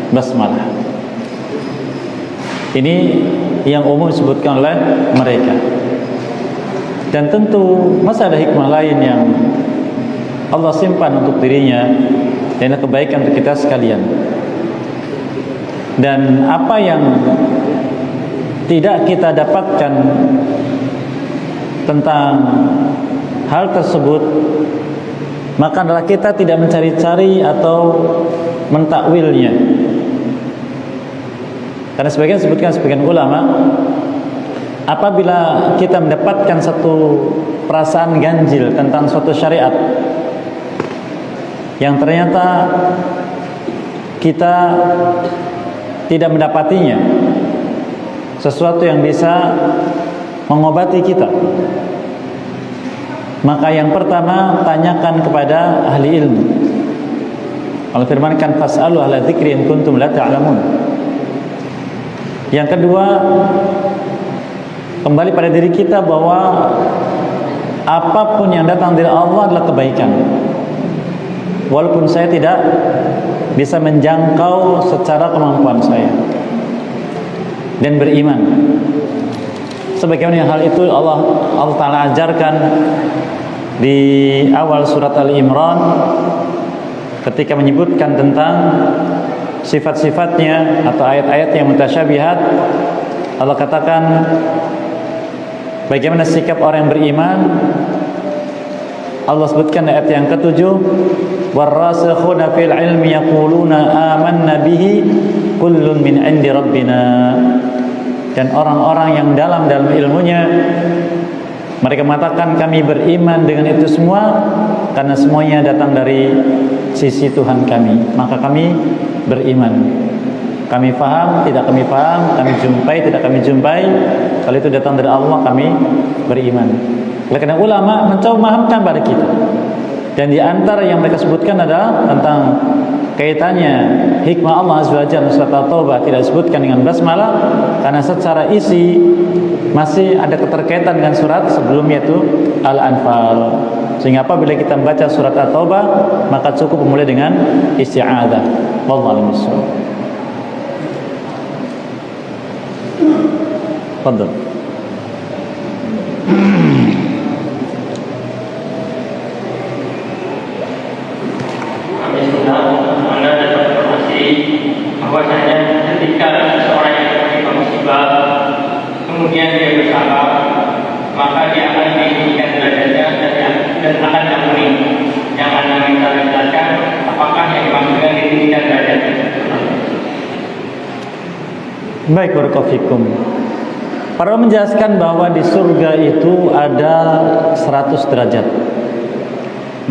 basmalah. Ini yang umum disebutkan oleh mereka. Dan tentu masih ada hikmah lain yang Allah simpan untuk dirinya, dan kebaikan untuk kita sekalian. Dan apa yang tidak kita dapatkan tentang hal tersebut, maka adalah kita tidak mencari-cari atau mentakwilnya. Karena sebagian disebutkan sebagian ulama, apabila kita mendapatkan satu perasaan ganjil tentang suatu syariat yang ternyata kita tidak mendapatinya sesuatu yang bisa mengobati kita, maka yang pertama tanyakan kepada ahli ilmu. Allah firmankan fas'alu ahla dzikri in kuntum la ta'lamun. Yang kedua, kembali pada diri kita bahwa apapun yang datang dari Allah adalah kebaikan. Walaupun saya tidak bisa menjangkau secara kemampuan saya, dan beriman. Sebagaimana hal itu Allah Ta'ala ajarkan di awal surat Al-Imran ketika menyebutkan tentang sifat-sifatnya atau ayat-ayat yang mutasyabihat. Allah katakan bagaimana sikap orang yang beriman. Allah sebutkan ayat yang ke-7, warrasikhuna fil ilmi yaquluna amanna bihi kullun min indi rabbina. Dan orang-orang yang dalam ilmunya, mereka mengatakan kami beriman dengan itu semua karena semuanya datang dari sisi Tuhan kami, maka kami beriman. Kami faham, tidak kami faham, kami jumpai, tidak kami jumpai, kalau itu datang dari Allah kami beriman. Oleh karena ulama mencoba memahamkan pada kita. Dan di antara yang mereka sebutkan adalah tentang kaitannya hikmah Allah Azza wa Jalla surat At-Taubah tidak disebutkan dengan basmalah karena secara isi masih ada keterkaitan dengan surat sebelumnya itu Al-Anfal. Sehingga apabila kita membaca surat At-Taubah maka cukup memulai dengan isti'adzah. Wallahu a'lam bishawab. Fadhal. Anda dapat informasi bahwasanya ketika seseorang yang tertimpa musibah kemudian dia bersabar, maka dia akan ditinggikan derajatnya dan dan akan diampuni. Yang Anda minta dijelaskan apakah yang dimaksudkan ditinggikan derajatnya? Baik, barakallahu fikum. Para ulama menjelaskan bahwa di surga itu ada 100 derajat.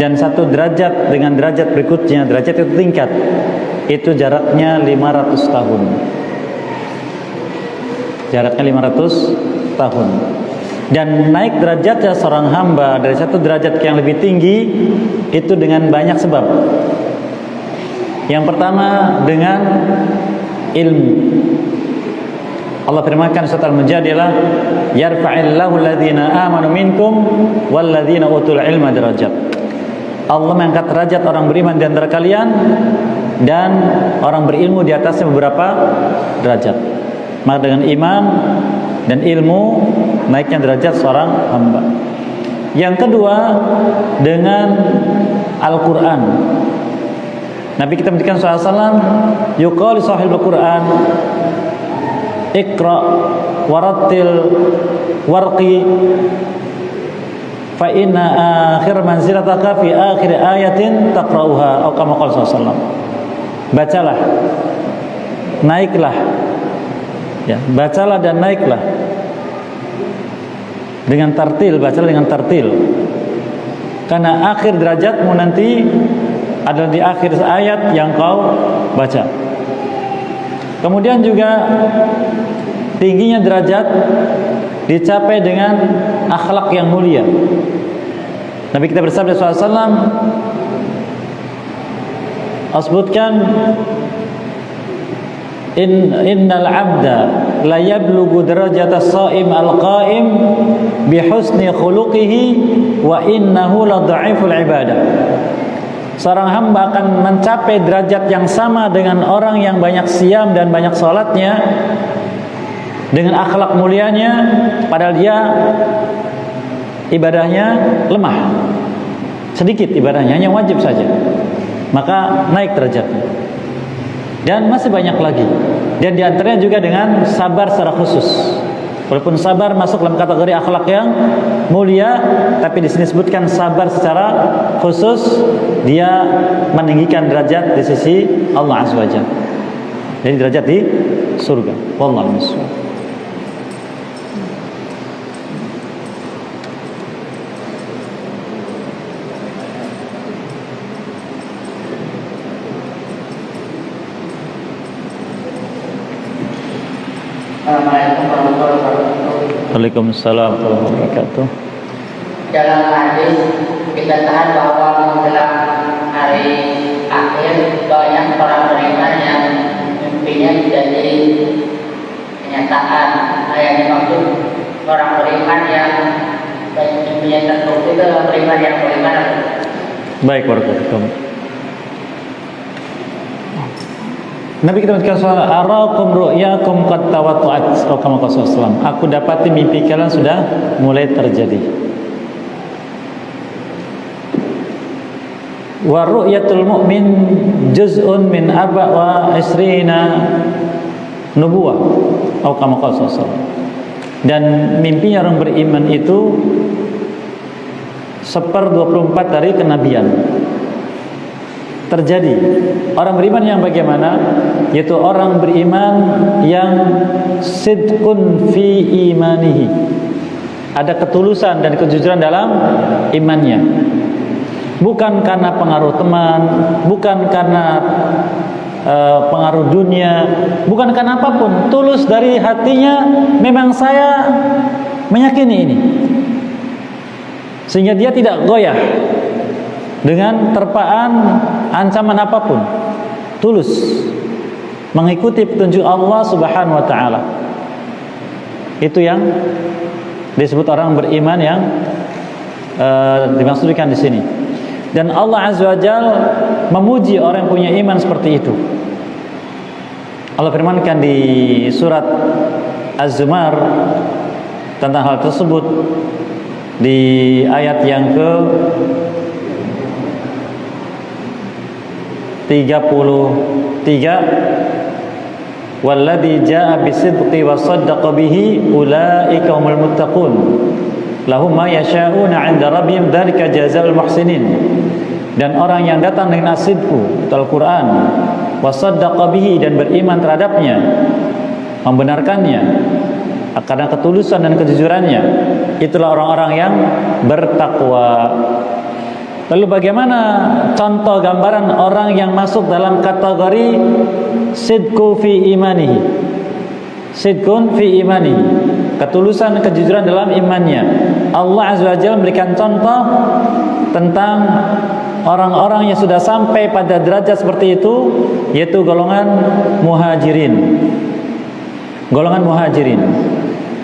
Dan satu derajat dengan derajat berikutnya, derajat itu tingkat. Itu jaraknya 500 tahun. Jaraknya 500 tahun. Dan naik derajatnya seorang hamba dari satu derajat yang lebih tinggi itu dengan banyak sebab. Yang pertama dengan ilmu. Allah firmankan surat Al-Mujadilah, yarfa'illahu alladhina amanu minkum walladhina utul ilma darajat. Allah mengangkat derajat orang beriman di antara kalian dan orang berilmu di atasnya beberapa derajat. Maka dengan iman dan ilmu naiknya derajat seorang hamba. Yang kedua dengan Al-Quran. Nabi kita berikan SAW yuqali sahibul Quran Iqra warattil warqi fa inna akhir manzilataka fi akhir ayatin taqra'uha atau kama qala sallallahu. Bacalah, naiklah. Ya, bacalah dan naiklah. Dengan tartil, bacalah dengan tartil. Karena akhir derajatmu nanti adalah di akhir ayat yang kau baca. Kemudian juga tingginya derajat dicapai dengan akhlak yang mulia. Nabi kita bersabda SAW sebutkan innal abda la yablughu darajata as-shaim al-qaim bi husni khuluqihi wa innahu la dha'iful ibadah. Seorang hamba akan mencapai derajat yang sama dengan orang yang banyak siam dan banyak salatnya dengan akhlak mulianya, padahal dia ibadahnya lemah, sedikit ibadahnya, hanya wajib saja. Maka naik derajatnya. Dan masih banyak lagi. Dan diantaranya juga dengan sabar secara khusus. Walaupun sabar masuk dalam kategori akhlak yang mulia, tapi di sini disebutkan sabar secara khusus, dia meninggikan derajat di sisi Allah Azza wa Jalla. Jadi derajat di surga. Wallahu a'lam. Assalamualaikum warahmatullahi wabarakatuh. Waalaikumsalam warahmatullahi wabarakatuh. Dalam hadis kita tahan bahwa menjelang hari akhir banyak orang beriman yang mimpinya jadi kenyataan. Yang dimaksud orang beriman yang mimpinya terbukti itu adalah beriman yang beriman. Baik, barakallahu. Nabi kita mengatakan soal arakum ru'yakum qad tawattu'at atau kama qala sallallahu. Aku dapati mimpi kalian sudah mulai terjadi. Wa ru'yatul mu'min juz'un min arba'a isrina nubuwah atau kama qala sallallahu. Dan mimpinya orang beriman itu 1/24 dari kenabian. Terjadi. Orang beriman yang bagaimana? Yaitu orang beriman yang sidqun fi imanihi. Ada ketulusan dan kejujuran dalam imannya. Bukan karena pengaruh teman, bukan karena pengaruh dunia, bukan karena apapun. Tulus dari hatinya, memang saya meyakini ini. Sehingga dia tidak goyah dengan terpaan ancaman apapun, tulus mengikuti petunjuk Allah Subhanahu wa taala. Itu yang disebut orang beriman yang dimaksudkan di sini. Dan Allah Azza wa Jalla memuji orang yang punya iman seperti itu. Allah firmankan di surat Az-Zumar tentang hal tersebut di ayat yang ke 33, walladzi jaa'a bisidqi wa saddaqa bihi ulaika humul muttaqun. Lahum ma yasha'una 'inda rabbihim dzalika jazaa'ul muhsinin. Dan orang yang datang dengan as-sidqu, Al-Qur'an, wa saddaqa bihi, dan beriman terhadapnya, membenarkannya karena ketulusan dan kejujurannya, itulah orang-orang yang bertakwa. Lalu bagaimana contoh gambaran orang yang masuk dalam kategori sidqu fi imanihi? Sidqun fi imanihi, ketulusan, kejujuran dalam imannya. Allah Azza wa Jalla memberikan contoh tentang orang-orang yang sudah sampai pada derajat seperti itu, yaitu golongan muhajirin. Golongan muhajirin.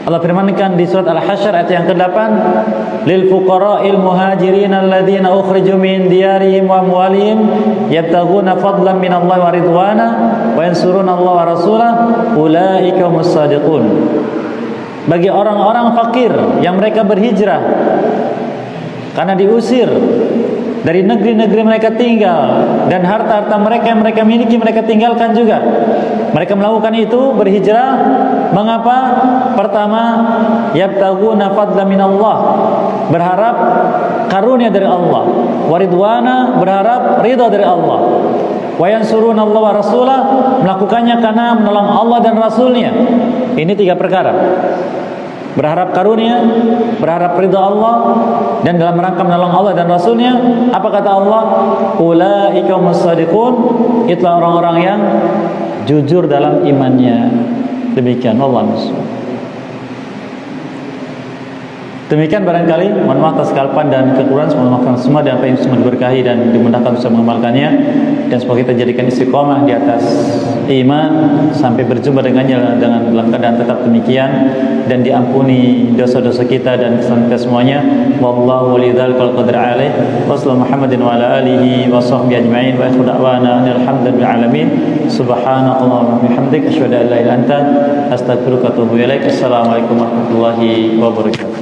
Allah firmankan di surat Al-Hasyr ayat yang ke-8, lil fuqara'il muhajirin alladzina ukhriju min diyarihim wa amwalihim yabtaghuna fadlan minallahi wa ridwana wa yansuruna Allah wa rasulahu ulaika humus shadiqun. Bagi orang-orang fakir yang mereka berhijrah karena diusir dari negeri-negeri mereka tinggal, dan harta-harta mereka yang mereka miliki mereka tinggalkan juga. Mereka melakukan itu, berhijrah. Mengapa? Pertama, yabtaghuna fadlan minallah, berharap karunia dari Allah. Waridwana, berharap ridha dari Allah. Wa yansuruna Allah wa rasulah, melakukannya karena menolong Allah dan Rasulnya. Ini 3 perkara. Berharap karunia, berharap ridha Allah, dan dalam rangka menolong Allah dan Rasulnya. Apa kata Allah? Ulaika humus shadiqun, itulah orang-orang yang jujur dalam imannya. Demikian, wallahu a'lam. Demikian barangkali, mohon maaf atas kesalahan dan kekurangan. Semoga maafkan semua dan apa yang semua diberkahi dan dimudahkan bisa mengamalkannya, dan semoga kita jadikan istiqomah di atas iman sampai berjumpa dengannya dengan dalam keadaan tetap demikian, dan diampuni dosa-dosa kita dan kesalahan kita semuanya. Wallahu waliyul qadri alaih. Wassalamu Muhammadin wa ala alihi wa sahbihi ajma'in, wa akhiru da'wana alhamdulillahi alamin. Subhanakallahumma wa bihamdika asyhadu an la ilaha illa anta astaghfiruka wa atubu ilaik. Assalamualaikum warahmatullahi wabarakatuh.